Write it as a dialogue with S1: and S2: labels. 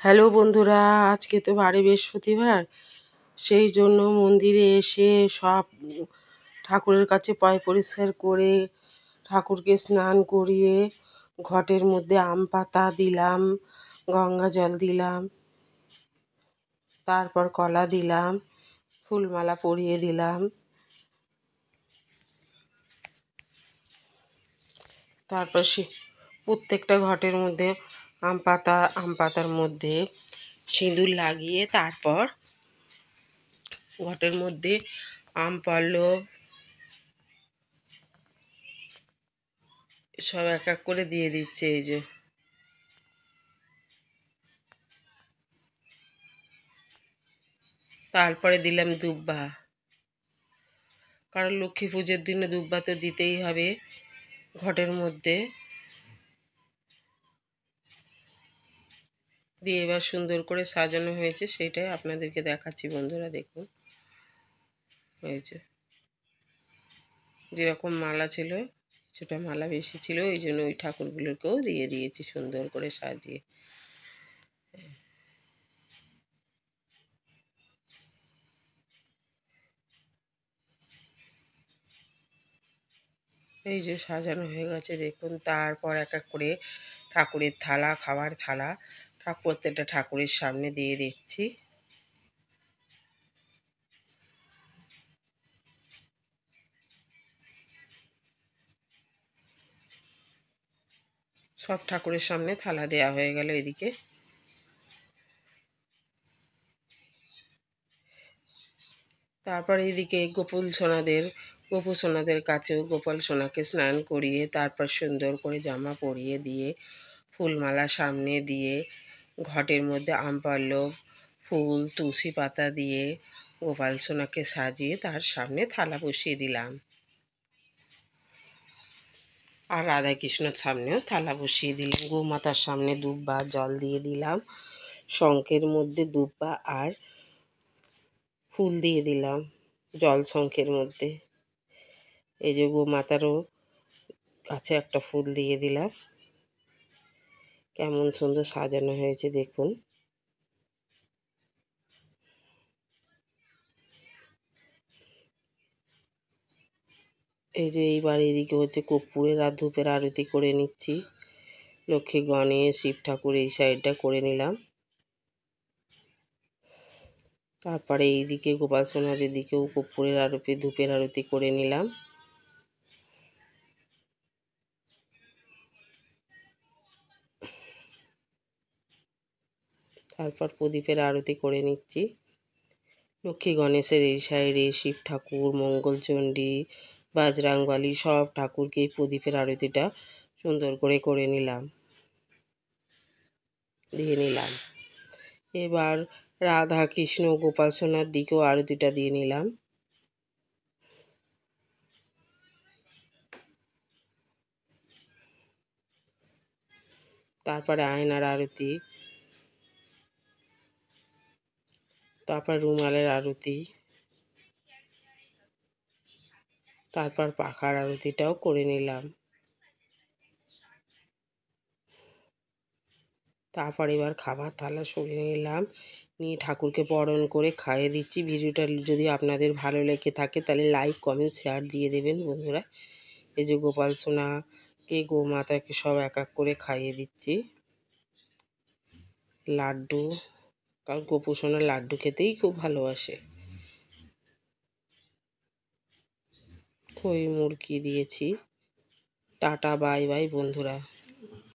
S1: Hello বন্ধুরা, আজকে তো বারে বৃহস্পতিবার, সেই জন্য মন্দিরে এসে সব ঠাকুরের কাছে পয় পরিষ্কার করে ঠাকুরকে স্নান করিয়ে ঘটের মধ্যে আম পাতা দিলাম, গঙ্গা জল দিলাম, তারপর কলা দিলাম, ফুলমালা পরিয়ে দিলাম। তারপর প্রত্যেকটা ঘটের মধ্যে আম পাতার মধ্যে সিঁদুর লাগিয়ে তারপর ঘটের মধ্যে আম পল্লব সব এক এক করে দিয়ে দিচ্ছে। এই যে তারপরে দিলাম দুব্বা, কারণ লক্ষ্মী পুজোর দিনে দুব্বা তো দিতেই হবে ঘটের মধ্যে। দিয়ে এবার সুন্দর করে সাজানো হয়েছে, সেটাই আপনাদেরকে দেখাচ্ছি বন্ধুরা। দেখুন, এই যে যেরকম মালা ছিল, কিছুটা মালা বেশি ছিল, এই জন্য ওই ঠাকুরগুলোকেও দিয়ে দিয়েছি সুন্দর করে সাজিয়ে। এই যে সাজানো হয়ে গেছে দেখুন। তারপর এক এক করে ঠাকুরের থালা, খাবার থালা প্রত্যেকটা ঠাকুরের সামনে দিয়ে দিচ্ছি। সব ঠাকুরের সামনে থালা দেয়া হয়ে গেল। এদিকে তারপর এইদিকে গোপু সোনাদের কাছেও গোপাল সোনাকে স্নান করিয়ে তারপর সুন্দর করে জামা পরিয়ে দিয়ে ফুলমালা সামনে দিয়ে ঘটের মধ্যে আম পল্লব, ফুল, তুলসী পাতা দিয়ে গোপাল সোনাকে সাজিয়ে তার সামনে থালা বসিয়ে দিলাম। আর রাধাকৃষ্ণর সামনেও থালা বসিয়ে দিলাম। গোমাতার সামনে দুব্বা জল দিয়ে দিলাম, শঙ্খের মধ্যে দুব্বা আর ফুল দিয়ে দিলাম জল শঙ্খের মধ্যে। এই যে গোমাতারও কাছে একটা ফুল দিয়ে দিলাম। কেমন সুন্দর সাজানো হয়েছে দেখুন। এই যে এইবার এদিকে হচ্ছে কর্পূরের আর ধূপের আরতি করে নিচ্ছি। লক্ষ্মী, গণেশ, শিব ঠাকুর এই সাইডটা করে নিলাম। তারপরে এইদিকে গোপাল সোনাদের দিকেও কর্পূরের আরতি, ধূপের আরতি করে নিলাম। তারপর প্রদীপের আরতি করে নিচ্ছি। লক্ষ্মী গণেশের এই সাইডে শিব ঠাকুর, মঙ্গলচণ্ডী, বাজরাংবালী সব ঠাকুরকে এই প্রদীপের আরতিটা সুন্দর করে করে নিলাম, দিয়ে নিলাম। এবার রাধা, কৃষ্ণ, গোপাল সোনার দিকেও আরতিটা দিয়ে নিলাম। তারপরে আয়নার আরতি, তারপর রুমালের আরতি, তারপর পাখার আরতিটাও করে নিলাম। তারপর এবার খাবার থালা সরিয়ে নিলাম, নিয়ে ঠাকুরকে বরণ করে খাইয়ে দিচ্ছি। ভিডিওটা যদি আপনাদের ভালো লেগে থাকে তাহলে লাইক, কমেন্ট, শেয়ার দিয়ে দেবেন বন্ধুরা। এই যে গোপাল সোনাকে, গোমাতাকে সব এক এক করে খাইয়ে দিচ্ছি লাড্ডু, কারণ গোপু সোনা লাড্ডু খেতেই খুব ভালোবাসে। খই মুরকি দিয়েছি। টাটা, বাই বাই বন্ধুরা।